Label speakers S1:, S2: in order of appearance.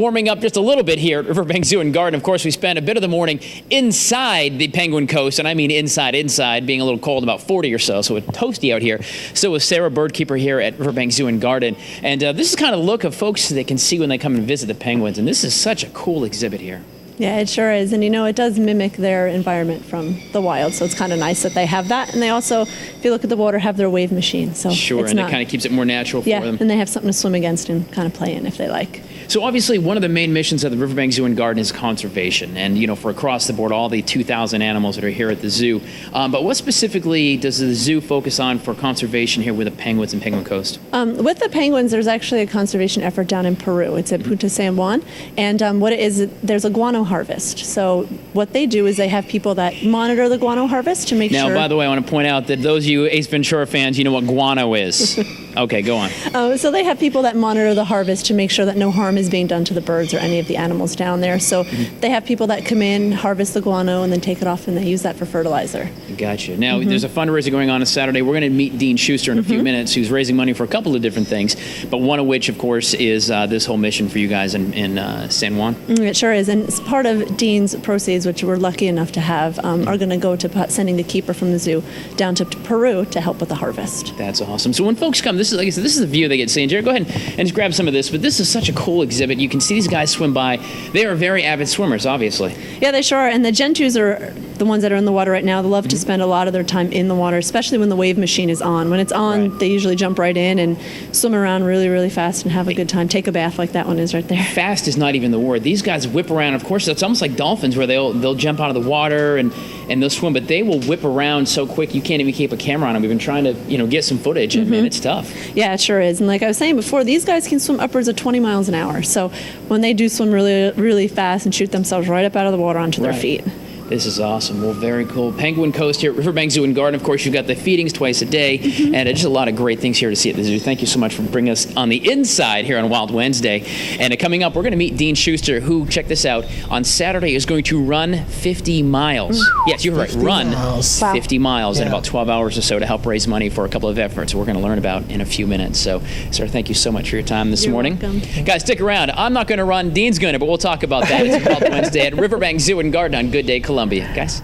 S1: warming up just a little bit here at Riverbanks Zoo and Garden. Of course, we spent a bit of the morning inside the Penguin Coast, and I mean inside, being a little cold, about 40 or so it's toasty out here. So with Sarah, birdkeeper here at Riverbanks Zoo and Garden. And this is kind of the look of folks they can see when they come and visit the penguins. And this is such a cool exhibit here.
S2: Yeah, it sure is. And it does mimic their environment from the wild. So it's kind of nice that they have that. And they also, if you look at the water, have their wave machine. So
S1: sure, and it kind of keeps it more natural for them.
S2: Yeah, and they have something to swim against and kind of play in if they like.
S1: So obviously one of the main missions of the Riverbanks Zoo and Garden is conservation. And, for across the board, all the 2,000 animals that are here at the zoo. But what specifically does the zoo focus on for conservation here with the penguins and Penguin Coast?
S2: With the penguins, there's actually a conservation effort down in Peru. It's at Punta San Juan. And what it is, there's a guano harvest. So what they do is they have people that monitor the guano harvest to make sure.
S1: Now, by the way, I want to point out that those of you Ace Ventura fans, you know what guano is. Okay, go on.
S2: So they have people that monitor the harvest to make sure that no harm is being done to the birds or any of the animals down there. So they have people that come in, harvest the guano, and then take it off, and they use that for fertilizer.
S1: Gotcha. Now, there's a fundraiser going on Saturday. We're going to meet Dean Schuster in a few minutes, who's raising money for a couple of different things, but one of which, of course, is this whole mission for you guys in San Juan.
S2: It sure is. And it's part of Dean's proceeds, which we're lucky enough to have, are going to go to sending the keeper from the zoo down to Peru to help with the harvest.
S1: That's awesome. So when folks come, this is, like I said, this is the view they get to see. And Jared, go ahead and just grab some of this. But this is such a cool exhibit. You can see these guys swim by. They are very avid swimmers, obviously.
S2: Yeah, they sure are. And the Gentoos are the ones that are in the water right now. They love to spend a lot of their time in the water, especially when the wave machine is on. When it's on, they usually jump right in and swim around really, really fast and have a good time. Take a bath like that one is right there.
S1: Fast is not even the word. These guys whip around. Of course, it's almost like dolphins where they'll jump out of the water and they'll swim, but they will whip around so quick you can't even keep a camera on them. We've been trying to, get some footage, and man, it's tough.
S2: Yeah, it sure is. And like I was saying before, these guys can swim upwards of 20 miles an hour. So when they do swim really, really fast and shoot themselves right up out of the water onto their feet.
S1: This is awesome. Well, very cool. Penguin Coast here at Riverbanks Zoo and Garden. Of course, you've got the feedings twice a day, and just a lot of great things here to see at the zoo. Thank you so much for bringing us on the inside here on Wild Wednesday. And coming up, we're going to meet Dean Schuster, who, check this out, on Saturday is going to run 50 miles. Yes, you're right. Run 50 miles in about 12 hours or so to help raise money for a couple of efforts we're going to learn about in a few minutes. So, sir, thank you so much for your time this morning.
S2: Welcome.
S1: Guys, stick around. I'm not going to run. Dean's going to, but we'll talk about that. It's Wild Wednesday at Riverbanks Zoo and Garden on Good Day, Columbia. Guys.